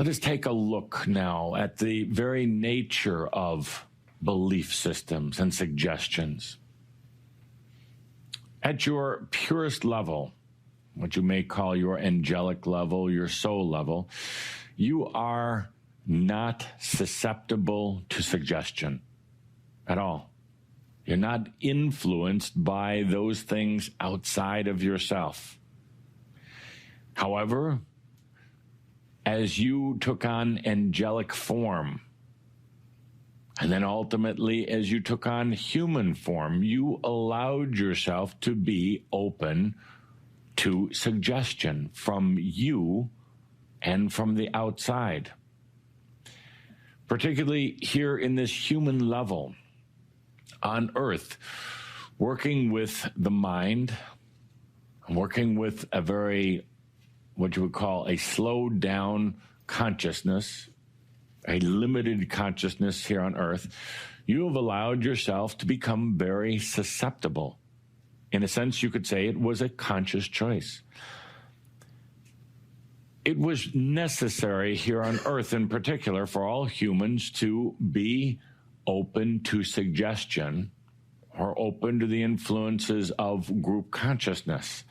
Let us take a look now at the very nature of belief systems and suggestions. At your purest level, what you may call your angelic level, your soul level, you are not susceptible to suggestion at all. You're not influenced by those things outside of yourself. However, as you took on angelic form, and then ultimately as you took on human form, you allowed yourself to be open to suggestion from you and from the outside. Particularly here in this human level on earth, working with the mind, working with a very, what you would call a slowed down consciousness, a limited consciousness here on earth, you have allowed yourself to become very susceptible. In a sense, you could say it was a conscious choice. It was necessary here on earth in particular for all humans to be open to suggestion or open to the influences of group consciousness,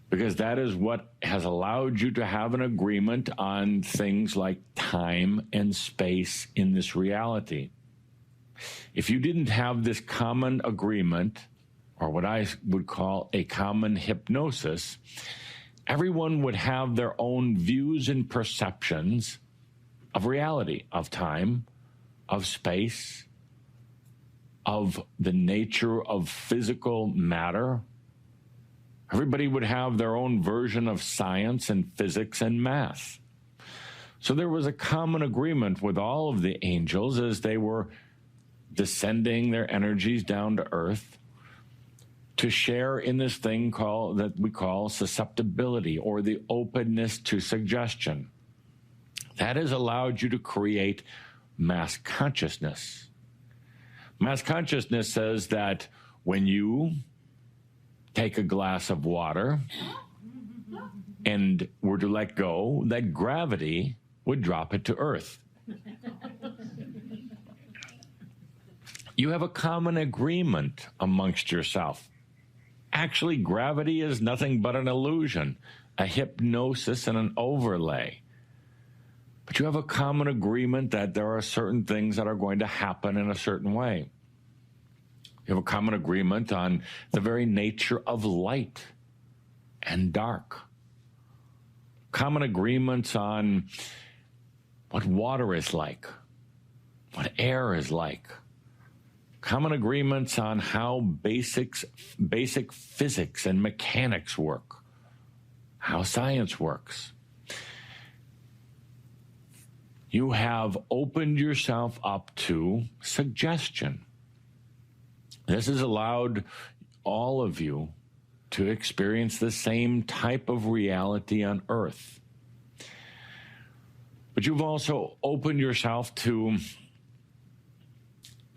because that is what has allowed you to have an agreement on things like time and space in this reality. If you didn't have this common agreement, or what I would call a common hypnosis, everyone would have their own views and perceptions of reality, of time, of space, of the nature of physical matter. Everybody would have their own version of science and physics and math. So there was a common agreement with all of the angels as they were descending their energies down to earth to share in this thing that we call susceptibility, or the openness to suggestion. That has allowed you to create mass consciousness. Mass consciousness says that when you take a glass of water and were to let go, that gravity would drop it to earth. You have a common agreement amongst yourself. Actually, gravity is nothing but an illusion, a hypnosis and an overlay. But you have a common agreement that there are certain things that are going to happen in a certain way. You have a common agreement on the very nature of light and dark. Common agreements on what water is like, what air is like. Common agreements on how basic physics and mechanics work, how science works. You have opened yourself up to suggestion. This has allowed all of you to experience the same type of reality on earth. But you've also opened yourself to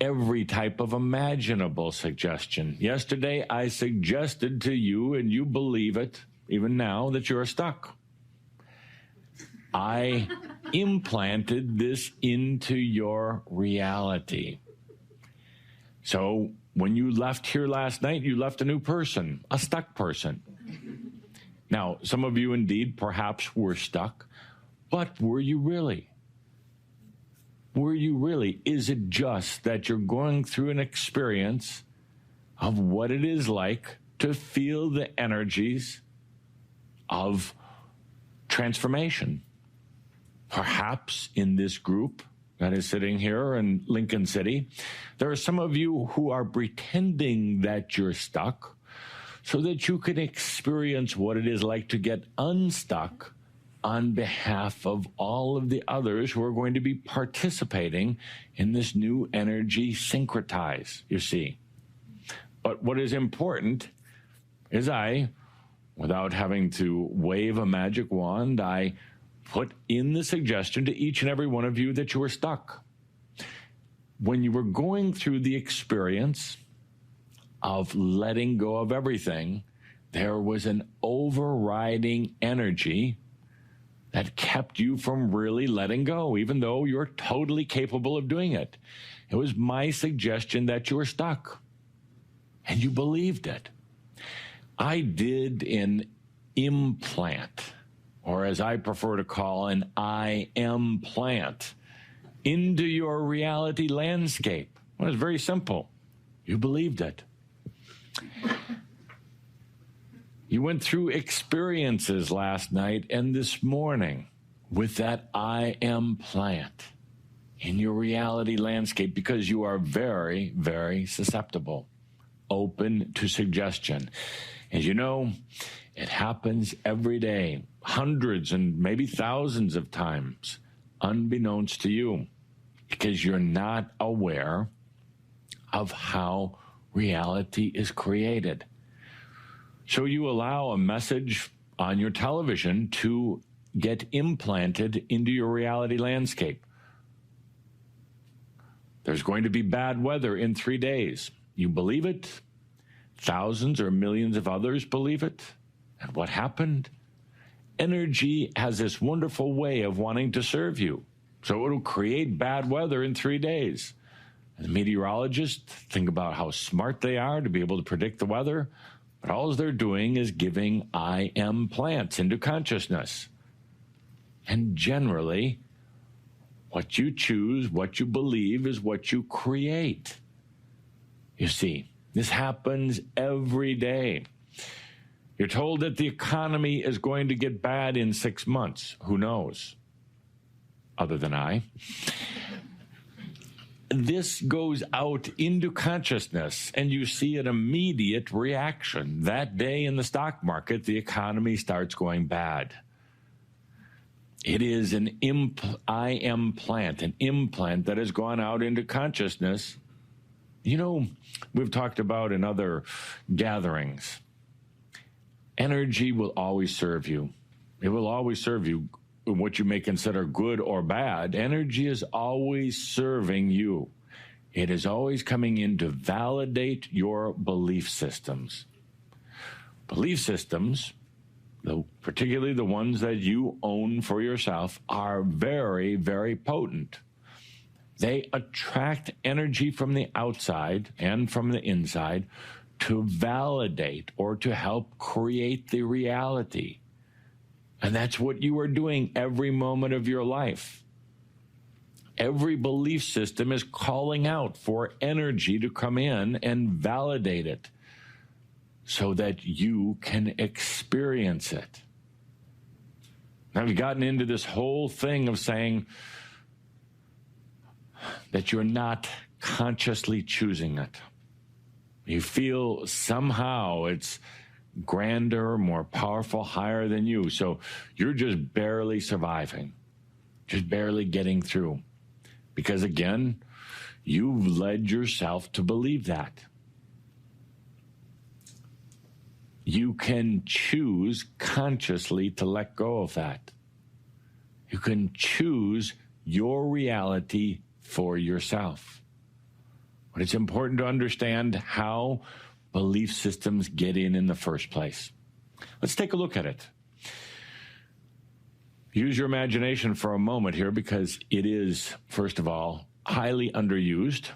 every type of imaginable suggestion. Yesterday, I suggested to you, and you believe it, even now, that you're stuck. I implanted this into your reality. So when you left here last night, you left a new person, a stuck person. Now, some of you indeed perhaps were stuck, but were you really? Were you really? Is it just that you're going through an experience of what it is like to feel the energies of transformation? Perhaps in this group that is sitting here in Lincoln City, there are some of you who are pretending that you're stuck so that you can experience what it is like to get unstuck on behalf of all of the others who are going to be participating in this new energy syncretize, you see. But what is important is without having to wave a magic wand, I put in the suggestion to each and every one of you that you were stuck. When you were going through the experience of letting go of everything, there was an overriding energy that kept you from really letting go, even though you're totally capable of doing it. It was my suggestion that you were stuck, and you believed it. I did an implant, or as I prefer to call, an I am plant, into your reality landscape. Well, it's very simple. You believed it. You went through experiences last night and this morning with that I am plant in your reality landscape because you are very, very susceptible, open to suggestion. As you know, it happens every day, hundreds and maybe thousands of times, unbeknownst to you, because you're not aware of how reality is created. So you allow a message on your television to get implanted into your reality landscape. There's going to be bad weather in 3 days. You believe it. Thousands or millions of others believe it. And what happened? Energy has this wonderful way of wanting to serve you. So it'll create bad weather in 3 days. And the meteorologists think about how smart they are to be able to predict the weather. But all they're doing is giving I am plants into consciousness. And generally, what you choose, what you believe, is what you create. You see, this happens every day. You're told that the economy is going to get bad in 6 months. Who knows? Other than I. This goes out into consciousness, and you see an immediate reaction. That day in the stock market, the economy starts going bad. It is an I am plant, an implant that has gone out into consciousness. You know, we've talked about in other gatherings, energy will always serve you. It will always serve you. What you may consider good or bad, energy is always serving you. It is always coming in to validate your belief systems. Belief systems, particularly the ones that you own for yourself, are very, very potent. They attract energy from the outside and from the inside to validate or to help create the reality. And that's what you are doing every moment of your life. Every belief system is calling out for energy to come in and validate it so that you can experience it. Now, we've gotten into this whole thing of saying that you're not consciously choosing it. You feel somehow it's grander, more powerful, higher than you. So you're just barely surviving, just barely getting through. Because again, you've led yourself to believe that. You can choose consciously to let go of that. You can choose your reality for yourself. But it's important to understand how belief systems get in the first place. Let's take a look at it. Use your imagination for a moment here, because it is, first of all, highly underused,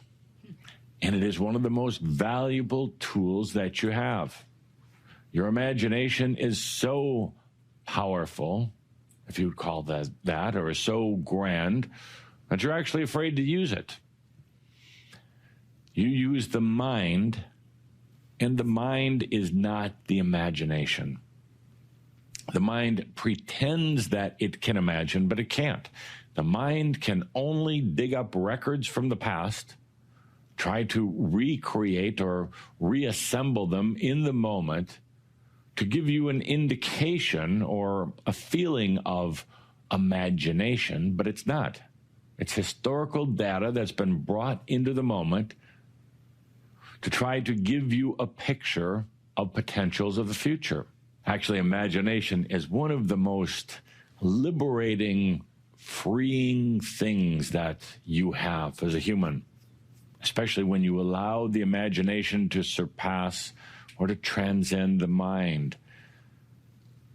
and it is one of the most valuable tools that you have. Your imagination is so powerful, if you would call that, or is so grand, that you're actually afraid to use it. You use the mind, and the mind is not the imagination. The mind pretends that it can imagine, but it can't. The mind can only dig up records from the past, try to recreate or reassemble them in the moment to give you an indication or a feeling of imagination, but it's not. It's historical data that's been brought into the moment to try to give you a picture of potentials of the future. Actually, imagination is one of the most liberating, freeing things that you have as a human, especially when you allow the imagination to surpass or to transcend the mind.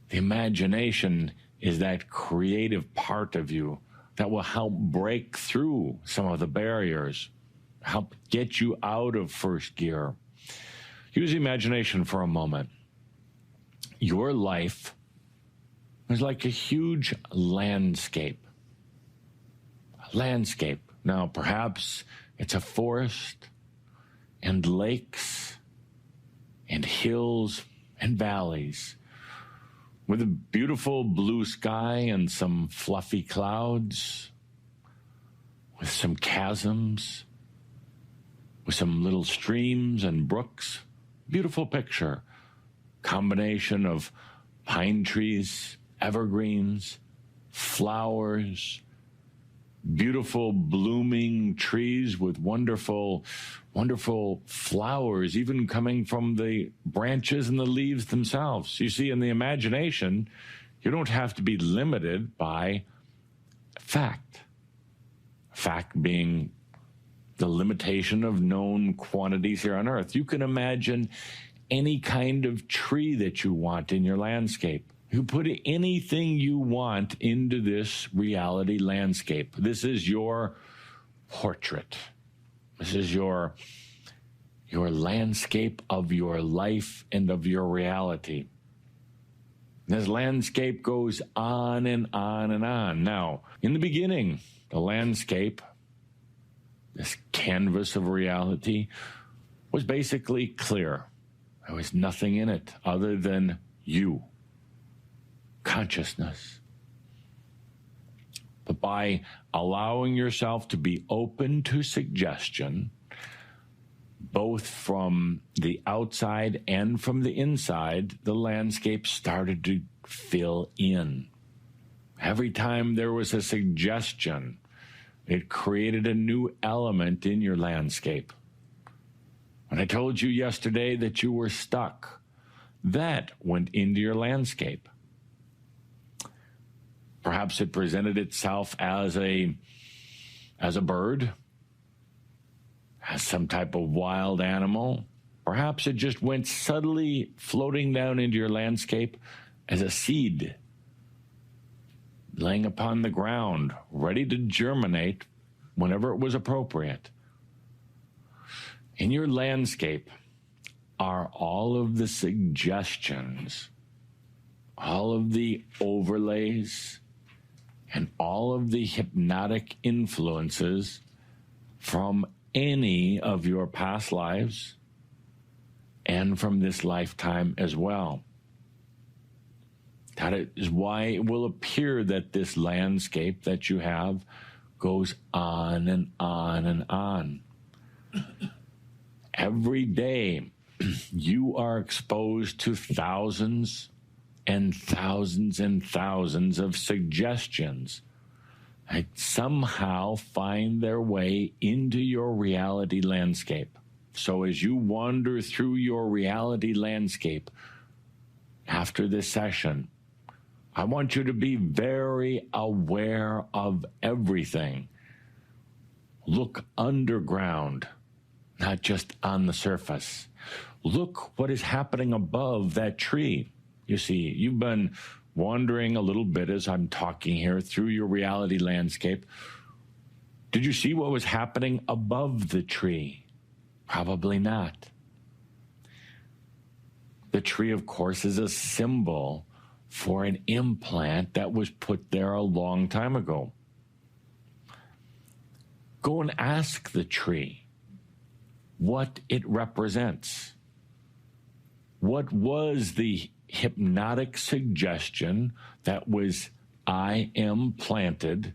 The imagination is that creative part of you that will help break through some of the barriers, help get you out of first gear. Use imagination for a moment. Your life is like a huge landscape. A landscape. Now, perhaps it's a forest and lakes and hills and valleys with a beautiful blue sky and some fluffy clouds, with some chasms, with some little streams and brooks. Beautiful picture. Combination of pine trees, evergreens, flowers, beautiful blooming trees with wonderful, wonderful flowers, even coming from the branches and the leaves themselves. You see, in the imagination, you don't have to be limited by fact. Fact being the limitation of known quantities here on Earth. You can imagine any kind of tree that you want in your landscape. You put anything you want into this reality landscape. This is your portrait. This is your landscape of your life and of your reality. This landscape goes on and on and on. Now, in the beginning, the landscape, this canvas of reality, was basically clear. There was nothing in it other than you. Consciousness. But by allowing yourself to be open to suggestion, both from the outside and from the inside, the landscape started to fill in. Every time there was a suggestion, it created a new element in your landscape. When I told you yesterday that you were stuck, that went into your landscape. Perhaps it presented itself as a bird, as some type of wild animal. Perhaps it just went subtly floating down into your landscape as a seed, laying upon the ground, ready to germinate whenever it was appropriate. In your landscape are all of the suggestions, all of the overlays, and all of the hypnotic influences from any of your past lives and from this lifetime as well. That is why it will appear that this landscape that you have goes on and on and on. Every day, you are exposed to thousands and thousands and thousands of suggestions that somehow find their way into your reality landscape. So as you wander through your reality landscape after this session, I want you to be very aware of everything. Look underground, not just on the surface. Look what is happening above that tree. You see, you've been wandering a little bit as I'm talking here through your reality landscape. Did you see what was happening above the tree? Probably not. The tree, of course, is a symbol for an implant that was put there a long time ago. Go and ask the tree what it represents. What was the hypnotic suggestion that was I am planted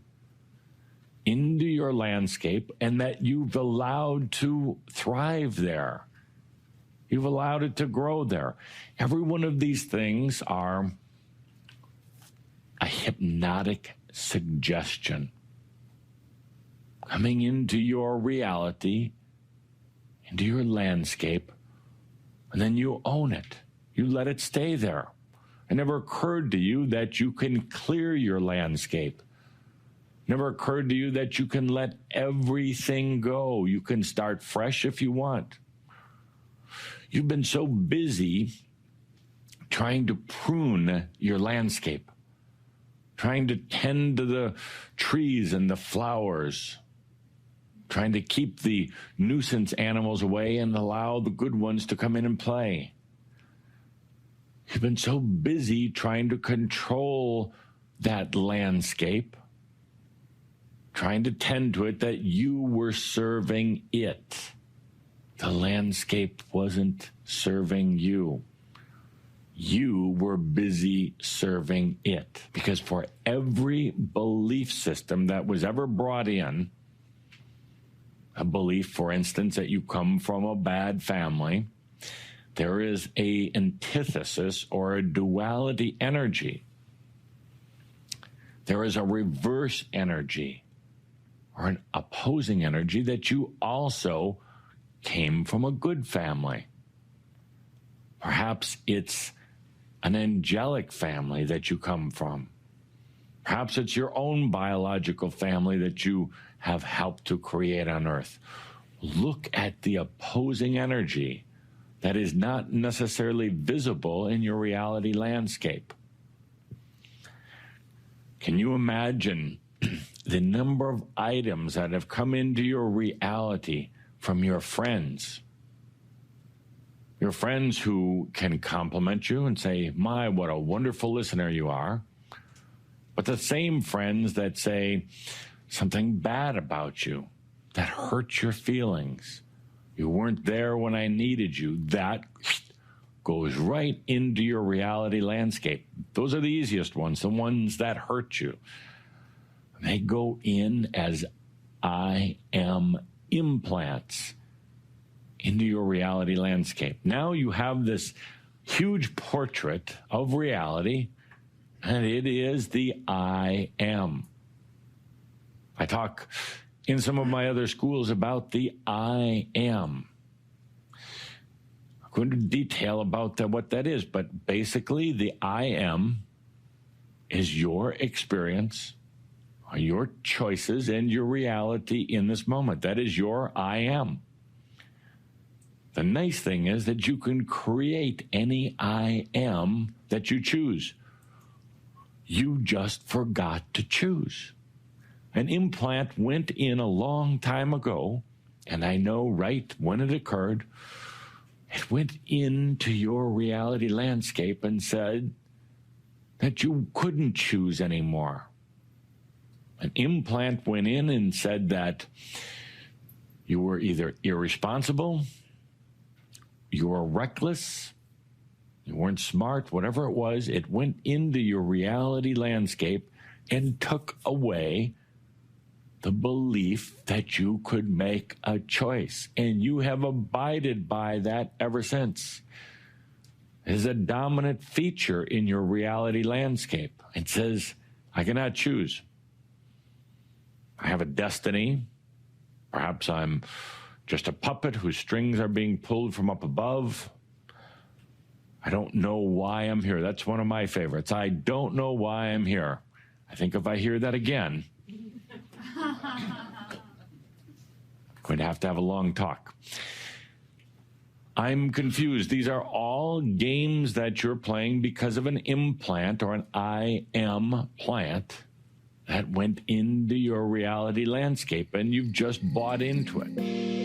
into your landscape and that you've allowed to thrive there? You've allowed it to grow there. Every one of these things are a hypnotic suggestion coming into your reality, into your landscape, and then you own it. You let it stay there. It never occurred to you that you can clear your landscape. It never occurred to you that you can let everything go. You can start fresh if you want. You've been so busy trying to prune your landscape, trying to tend to the trees and the flowers, trying to keep the nuisance animals away and allow the good ones to come in and play. You've been so busy trying to control that landscape, trying to tend to it, that you were serving it. The landscape wasn't serving you. You were busy serving it. Because for every belief system that was ever brought in, a belief, for instance, that you come from a bad family, there is an antithesis or a duality energy. There is a reverse energy or an opposing energy that you also came from a good family. Perhaps it's an angelic family that you come from. Perhaps it's your own biological family that you have helped to create on earth. Look at the opposing energy that is not necessarily visible in your reality landscape. Can you imagine the number of items that have come into your reality from your friends? Your friends who can compliment you and say, "My, what a wonderful listener you are." But the same friends that say something bad about you, that hurt your feelings. You weren't there when I needed you. That goes right into your reality landscape. Those are the easiest ones, the ones that hurt you. They go in as I am implants into your reality landscape. Now you have this huge portrait of reality, and it is the I am. I talk in some of my other schools about the I am. I'm going to detail about what that is, but basically the I am is your experience, your choices, and your reality in this moment. That is your I am. The nice thing is that you can create any I am that you choose. You just forgot to choose. An implant went in a long time ago, and I know right when it occurred. It went into your reality landscape and said that you couldn't choose anymore. An implant went in and said that you were either irresponsible, you were reckless, you weren't smart, whatever it was. It went into your reality landscape and took away the belief that you could make a choice. And you have abided by that ever since. It is a dominant feature in your reality landscape. It says, I cannot choose. I have a destiny. Perhaps I'm just a puppet whose strings are being pulled from up above. I don't know why I'm here. That's one of my favorites. I don't know why I'm here. I think if I hear that again, I'm going to have a long talk. I'm confused. These are all games that you're playing because of an implant or an I am plant that went into your reality landscape, and you've just bought into it.